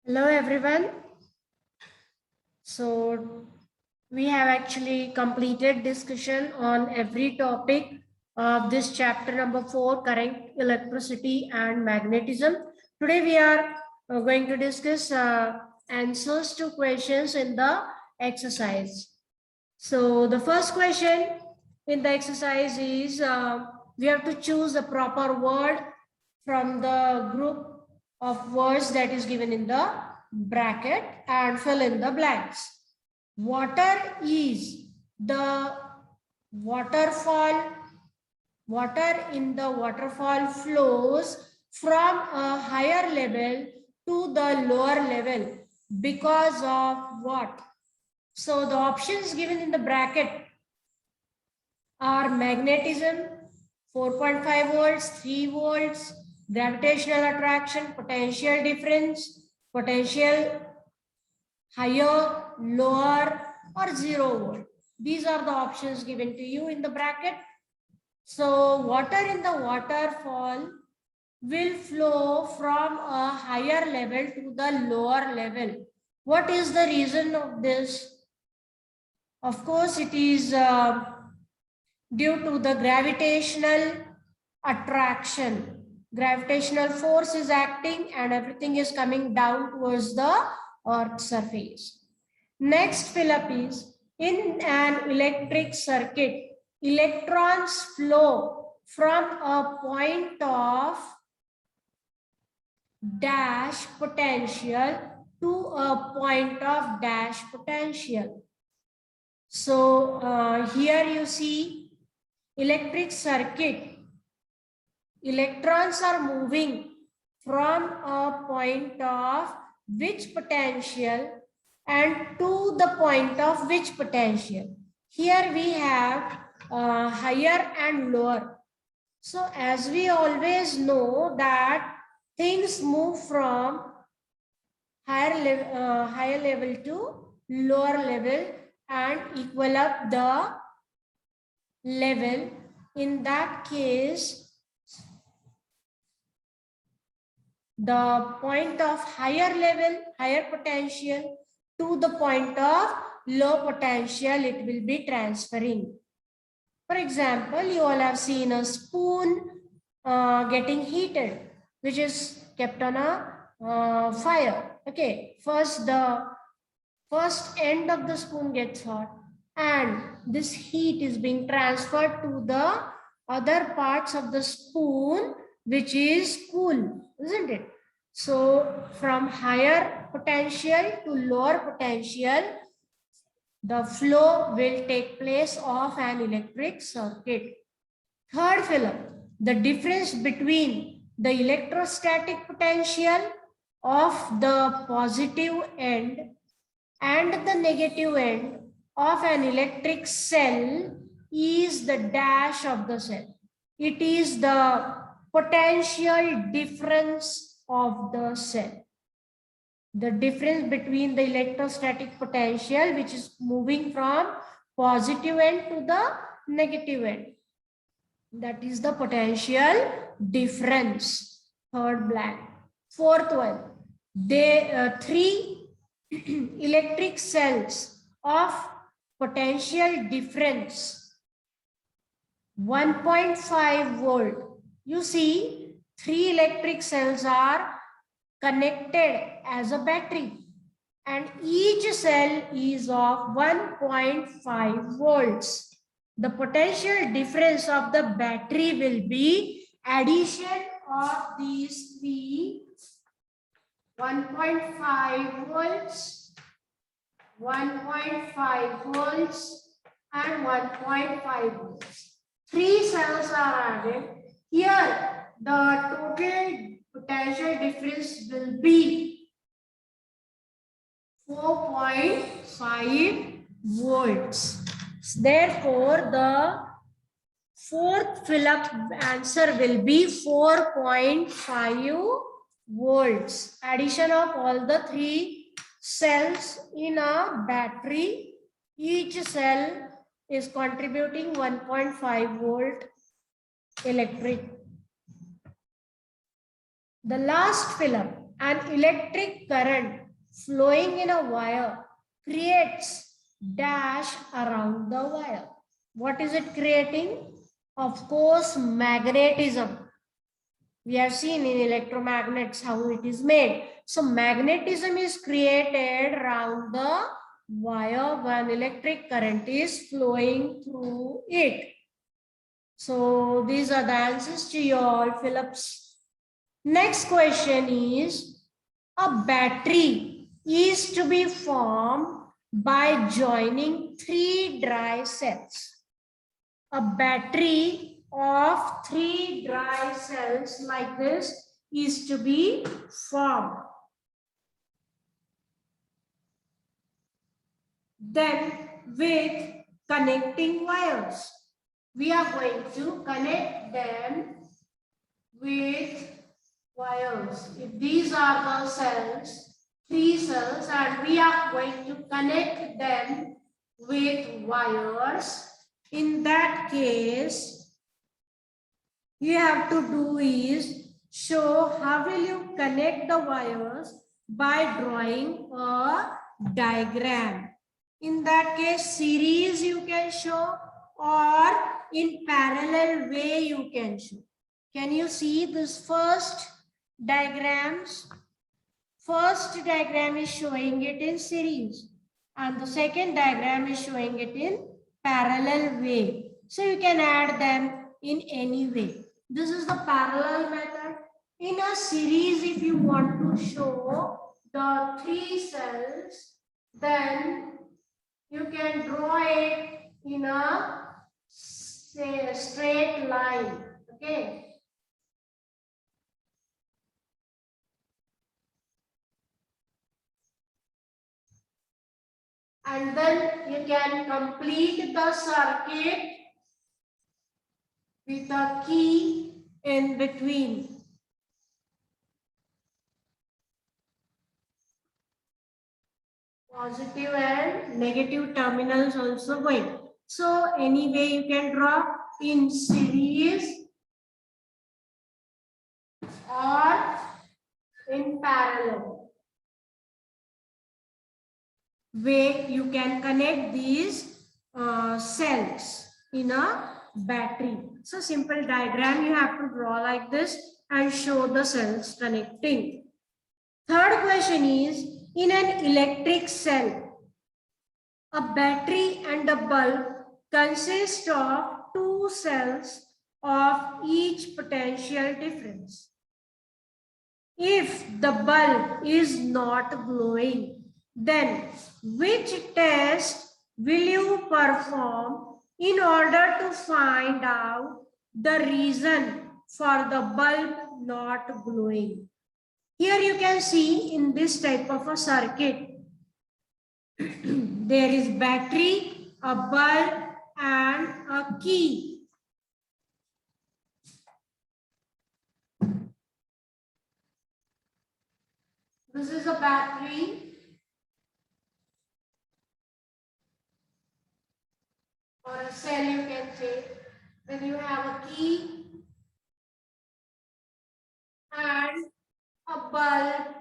Hello everyone. So we have actually completed discussion on every topic of this chapter number 4, current, electricity and magnetism. Today we are going to discuss answers to questions in the exercise. So the first question in the exercise is we have to choose a proper word from the group of words that is given in the bracket and fill in the blanks. Water is the waterfall. Water in the waterfall flows from a higher level to the lower level because of what? So the options given in the bracket are magnetism, 4.5 volts, 3 volts, gravitational attraction, potential difference, potential higher, lower, or 0 volt. These are the options given to you in the bracket. So water in the waterfall will flow from a higher level to the lower level. What is the reason of this? Of course, it is due to the gravitational attraction. Gravitational force is acting and everything is coming down towards the Earth's surface. Next fill up is, in an electric circuit, electrons flow from a point of dash potential to a point of dash potential. So here you see electric circuit. Electrons are moving from a point of which potential and to the point of which potential. Here we have higher and lower. So as we always know that things move from higher level to lower level and equal up the level. In that case, the point of higher level, higher potential to the point of low potential, it will be transferring. For example, you all have seen a spoon getting heated, which is kept on a fire. Okay, first the first end of the spoon gets hot and this heat is being transferred to the other parts of the spoon, which is cool, isn't it? So from higher potential to lower potential, the flow will take place of an electric circuit. Third fillip, the difference between the electrostatic potential of the positive end and the negative end of an electric cell is the dash of the cell. It is the potential difference of the cell. The difference between the electrostatic potential, which is moving from positive end to the negative end. That is the potential difference. Third blank. Fourth one, three electric cells of potential difference 1.5 volt. You see, 3 electric cells are connected as a battery and each cell is of 1.5 volts. The potential difference of the battery will be addition of these three 1.5 volts, 1.5 volts and 1.5 volts. 3 cells are added. Here the total potential difference will be 4.5 volts. Therefore, the fourth fill-up answer will be 4.5 volts. Addition of all the 3 cells in a battery, each cell is contributing 1.5 volt electric. The last fill-up, an electric current flowing in a wire creates dash around the wire. What is it creating? Of course, magnetism. We have seen in electromagnets how it is made. So magnetism is created around the wire when electric current is flowing through it. So these are the answers to your fill-ups. Next question is, a battery is to be formed by joining 3 dry cells. A battery of 3 dry cells like this is to be formed. Then with connecting wires, we are going to connect them with wires. If these are the cells, 3 cells, and we are going to connect them with wires, in that case, you have to do is show how will you connect the wires by drawing a diagram. In that case, series you can show or in parallel way you can show. Can you see this first diagrams? First diagram is showing it in series and the second diagram is showing it in parallel way. So you can add them in any way. This is the parallel method. In a series, if you want to show the 3 cells, then you can draw it in a straight line. Okay. And then you can complete the circuit with a key in between. Positive and negative terminals also going. So anyway you can draw in series or in parallel way you can connect these cells in a battery. So simple diagram you have to draw like this and show the cells connecting. Third question is, in an electric cell, a battery and a bulb consist of 2 cells of each potential difference. If the bulb is not glowing, then which test will you perform in order to find out the reason for the bulb not glowing? Here you can see in this type of a circuit, there is battery, a bulb and a key. This is a battery. Or a cell you can say. Then you have a key and a bulb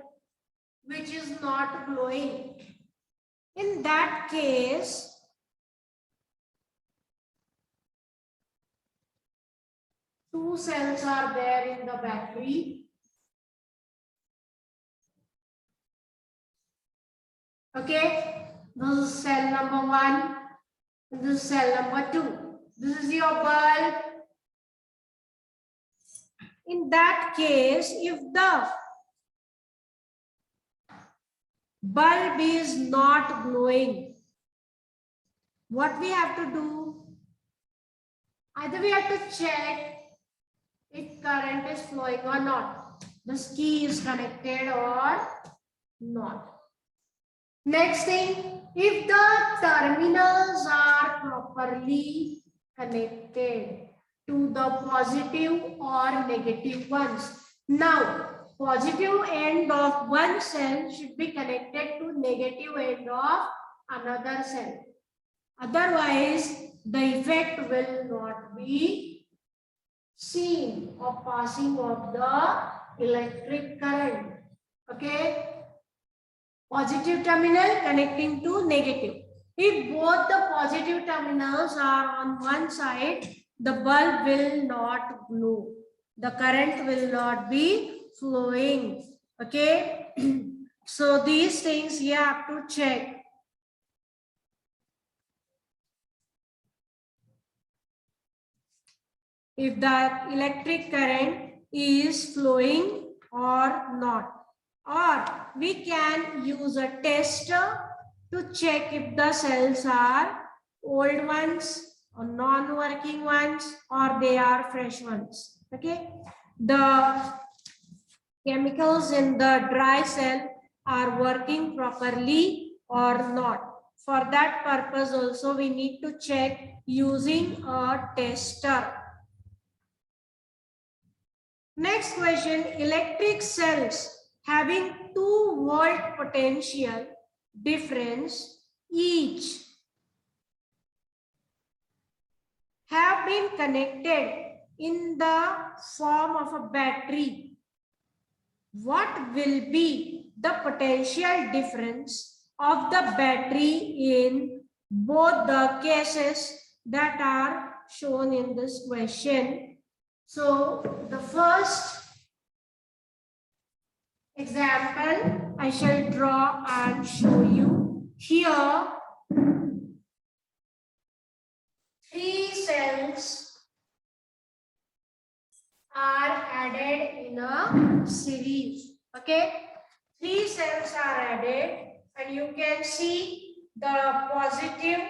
which is not glowing. In that case, two cells are there in the battery. Okay, this is cell number 1. This is cell number 2. This is your bulb. In that case, if the bulb is not glowing, what we have to do? Either we have to check if current is flowing or not. This key is connected or not. Next thing, if the terminals are properly connected to the positive or negative ones. Now, positive end of one cell should be connected to negative end of another cell. Otherwise, the effect will not be seen of passing of the electric current. Okay, positive terminal connecting to negative. If both the positive terminals are on one side, the bulb will not glow. The current will not be flowing. Okay. So these things you have to check. If the electric current is flowing or not. Or we can use a tester to check if the cells are old ones or non-working ones or they are fresh ones. Okay. The chemicals in the dry cell are working properly or not. For that purpose also we need to check using a tester. Next question, electric cells having 2-volt potential difference each have been connected in the form of a battery. What will be the potential difference of the battery in both the cases that are shown in this question? So the first example I shall draw and show you. Here, 3 cells are added in a series. Okay, 3 cells are added, and you can see the positive,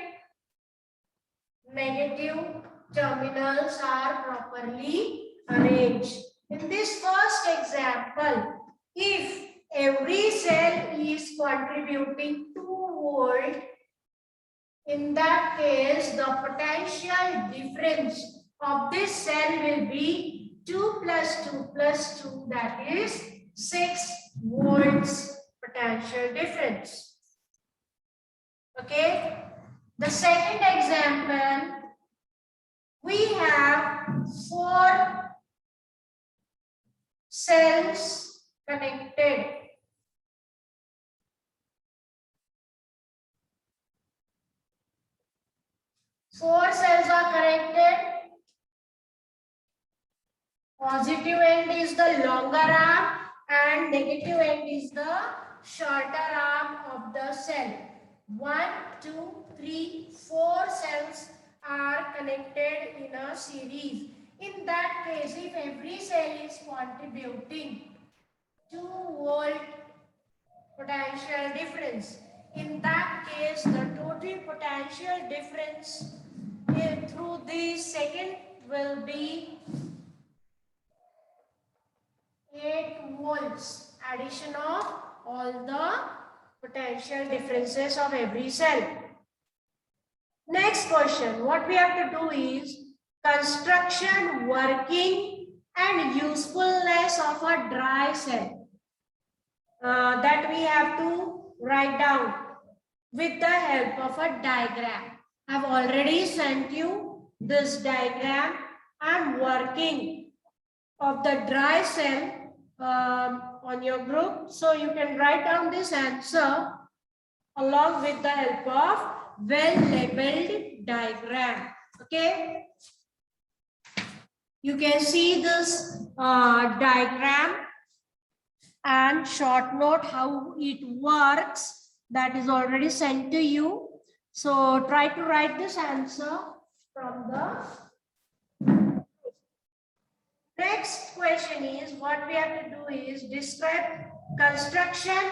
negative terminals are properly arranged. In this first example, if every cell is contributing 2 volt, in that case, the potential difference of this cell will be 2 plus 2 plus 2, that is 6 volts potential difference. Okay. The second example, we have 4 cells connected. 4 cells are connected. Positive end is the longer arm and negative end is the shorter arm of the cell. 1, 2, 3, 4 cells are connected in a series. In that case, if every cell is contributing 2 volt potential difference, in that case, the total potential difference through the second will be 8 volts, addition of all the potential differences of every cell. Next question, what we have to do is construction, working and usefulness of a dry cell. That we have to write down with the help of a diagram. I have already sent you this diagram and working of the dry cell on your group. So you can write down this answer along with the help of well-labeled diagram. Okay. You can see this diagram and short note how it works, that is already sent to you. So try to write this answer from the next question is what we have to do is describe construction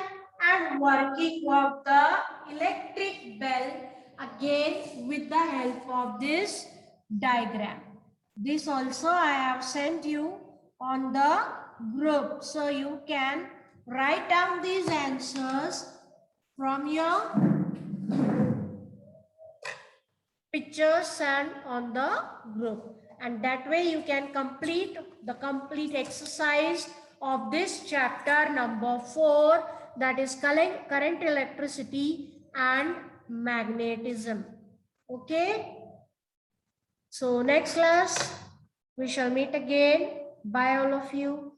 and working of the electric bell again with the help of this diagram. This also I have sent you on the group, so you can write down these answers from your pictures and on the group, and that way you can complete the complete exercise of this chapter number 4, that is current, electricity and magnetism. Okay, so next class we shall meet again. Bye all of you.